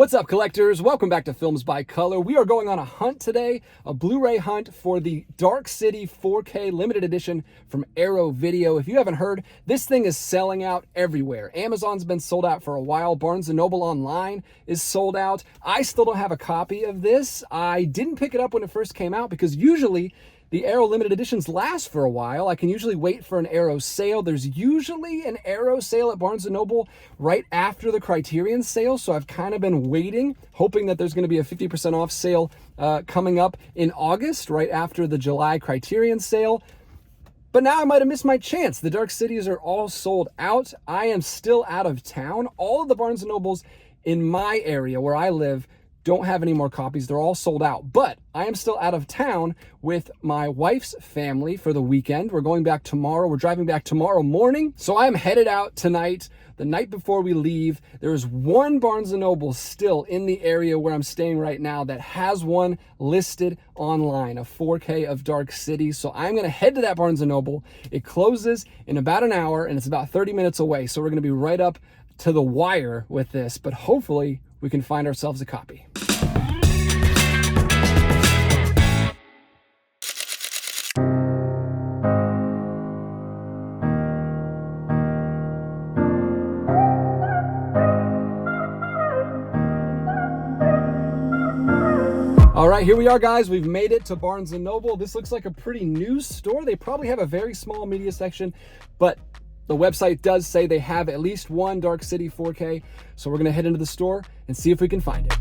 What's up, collectors? Welcome back to Films by Color. We are going on a hunt today, a Blu-ray hunt for the Dark City 4K limited edition from Arrow Video. If you haven't heard, this thing is selling out everywhere. Amazon's been sold out for a while. Barnes & Noble online is sold out. I still don't have a copy of this. I didn't pick it up when it first came out because usually the Arrow limited editions last for a while. I can usually wait for an Arrow sale. There's usually an Arrow sale at Barnes & Noble right after the Criterion sale, so I've kind of been waiting, hoping that there's going to be a 50% off sale coming up in August, right after the July Criterion sale. But now I might have missed my chance. The Dark Cities are all sold out. I am still out of town. All of the Barnes & Nobles in my area where I live don't have any more copies. They're all sold out. But I am still out of town with my wife's family for the weekend. We're going back tomorrow. We're driving back tomorrow morning. So I am headed out tonight. The night before we leave, there is one Barnes & Noble still in the area where I'm staying right now that has one listed online, a 4K of Dark City. So I'm going to head to that Barnes & Noble. It closes in about an hour and it's about 30 minutes away. So we're going to be right up to the wire with this, but hopefully we can find ourselves a copy. All right, here we are, guys. We've made it to Barnes & Noble. This looks like a pretty new store. They probably have a very small media section, but the website does say they have at least one Dark City 4K. So we're gonna head into the store and see if we can find it.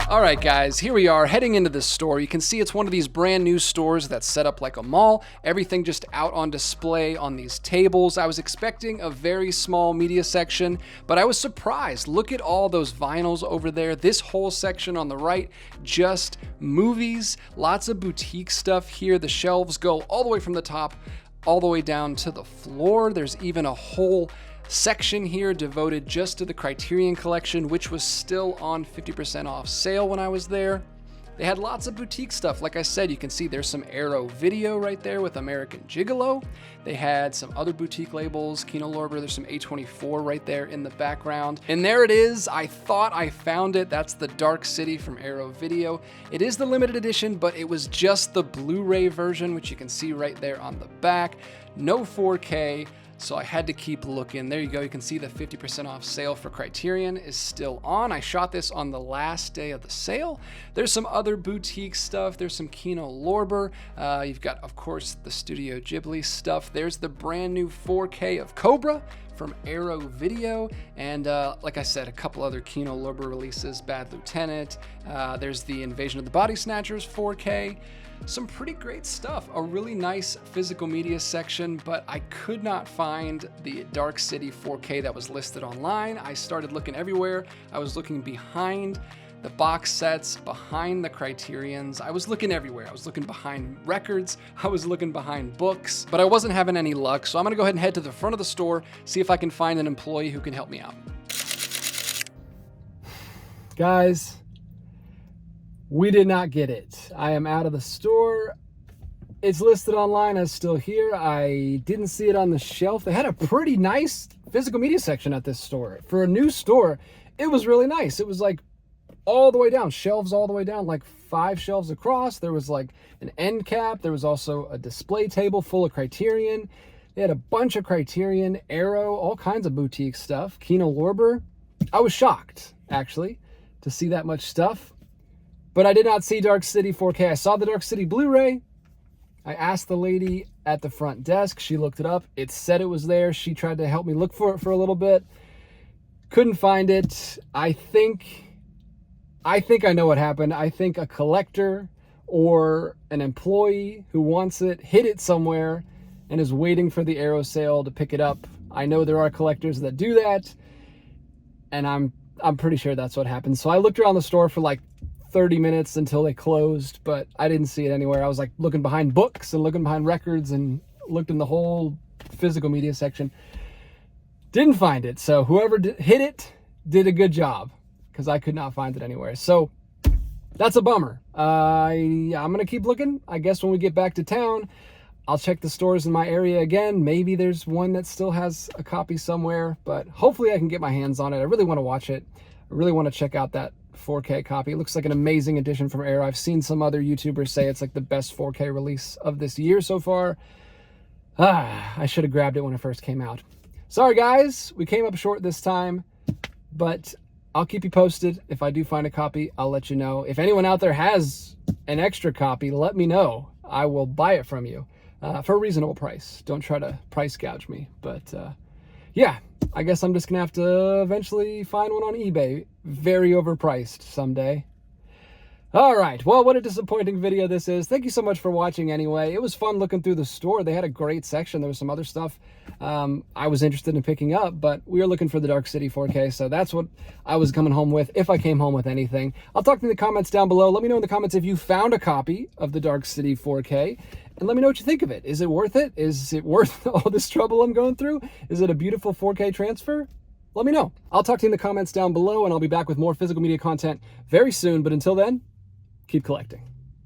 All right, guys, here we are heading into the store. You can see it's one of these brand new stores that's set up like a mall. Everything just out on display on these tables. I was expecting a very small media section, but I was surprised. Look at all those vinyls over there. This whole section on the right, just movies, lots of boutique stuff here. The shelves go all the way from the top all the way down to the floor. There's even a whole section here devoted just to the Criterion Collection, which was still on 50% off sale when I was there. They had lots of boutique stuff. Like I said, you can see there's some Arrow Video right there with American Gigolo. They had some other boutique labels, Kino Lorber, there's some A24 right there in the background. And there it is, I thought I found it. That's the Dark City from Arrow Video. It is the limited edition, but it was just the Blu-ray version, which you can see right there on the back. No 4K. So I had to keep looking. There you go. You can see the 50% off sale for Criterion is still on. I shot this on the last day of the sale. There's some other boutique stuff. There's some Kino Lorber. You've got, of course, the Studio Ghibli stuff. There's the brand new 4K of Cobra from Arrow Video. And like I said, a couple other Kino Lorber releases, Bad Lieutenant. There's the Invasion of the Body Snatchers 4K. Some pretty great stuff. A really nice physical media section, but I could not find the Dark City 4K that was listed online. I started looking everywhere. I was looking behind the box sets, behind the Criterions. I was looking everywhere. I was looking behind records. I was looking behind books, but I wasn't having any luck. So I'm gonna go ahead and head to the front of the store, see if I can find an employee who can help me out. Guys, we did not get it. I am out of the store. It's listed online as still here. I didn't see it on the shelf. They had a pretty nice physical media section at this store. For a new store, it was really nice. It was like all the way down, shelves all the way down, like 5 shelves across. There was like an end cap. There was also a display table full of Criterion. They had a bunch of Criterion, Arrow, all kinds of boutique stuff. Kino Lorber. I was shocked, actually, to see that much stuff. But I did not see Dark City 4K. I saw the Dark City Blu-ray. I asked the lady at the front desk. She looked it up. It said it was there. She tried to help me look for it for a little bit. Couldn't find it. I think I know what happened. I think a collector or an employee who wants it hid it somewhere and is waiting for the Arrow sale to pick it up. I know there are collectors that do that, and I'm pretty sure that's what happened. So I looked around the store for like 30 minutes until they closed, but I didn't see it anywhere. I was like looking behind books and looking behind records and looked in the whole physical media section. Didn't find it. So whoever hid it did a good job because I could not find it anywhere. So that's a bummer. I'm going to keep looking. I guess when we get back to town, I'll check the stores in my area again. Maybe there's one that still has a copy somewhere, but hopefully I can get my hands on it. I really want to watch it. I really want to check out that 4K copy. It looks like an amazing addition from Arrow. I've seen some other YouTubers say it's like the best 4K release of this year so far. I should have grabbed it when it first came out. Sorry guys, we came up short this time, but I'll keep you posted. If I do find a copy, I'll let you know. If anyone out there has an extra copy, let me know. I will buy it from you for a reasonable price. Don't try to price gouge me. But yeah, I guess I'm just going to have to eventually find one on eBay. Very overpriced someday. All right, well, what a disappointing video this is. Thank you so much for watching anyway. It was fun looking through the store. They had a great section. There was some other stuff I was interested in picking up, but we were looking for the Dark City 4K, so that's what I was coming home with, if I came home with anything. I'll talk in the comments down below. Let me know in the comments if you found a copy of the Dark City 4K, and let me know what you think of it. Is it worth it? Is it worth all this trouble I'm going through? Is it a beautiful 4K transfer? Let me know. I'll talk to you in the comments down below, and I'll be back with more physical media content very soon, but until then, keep collecting.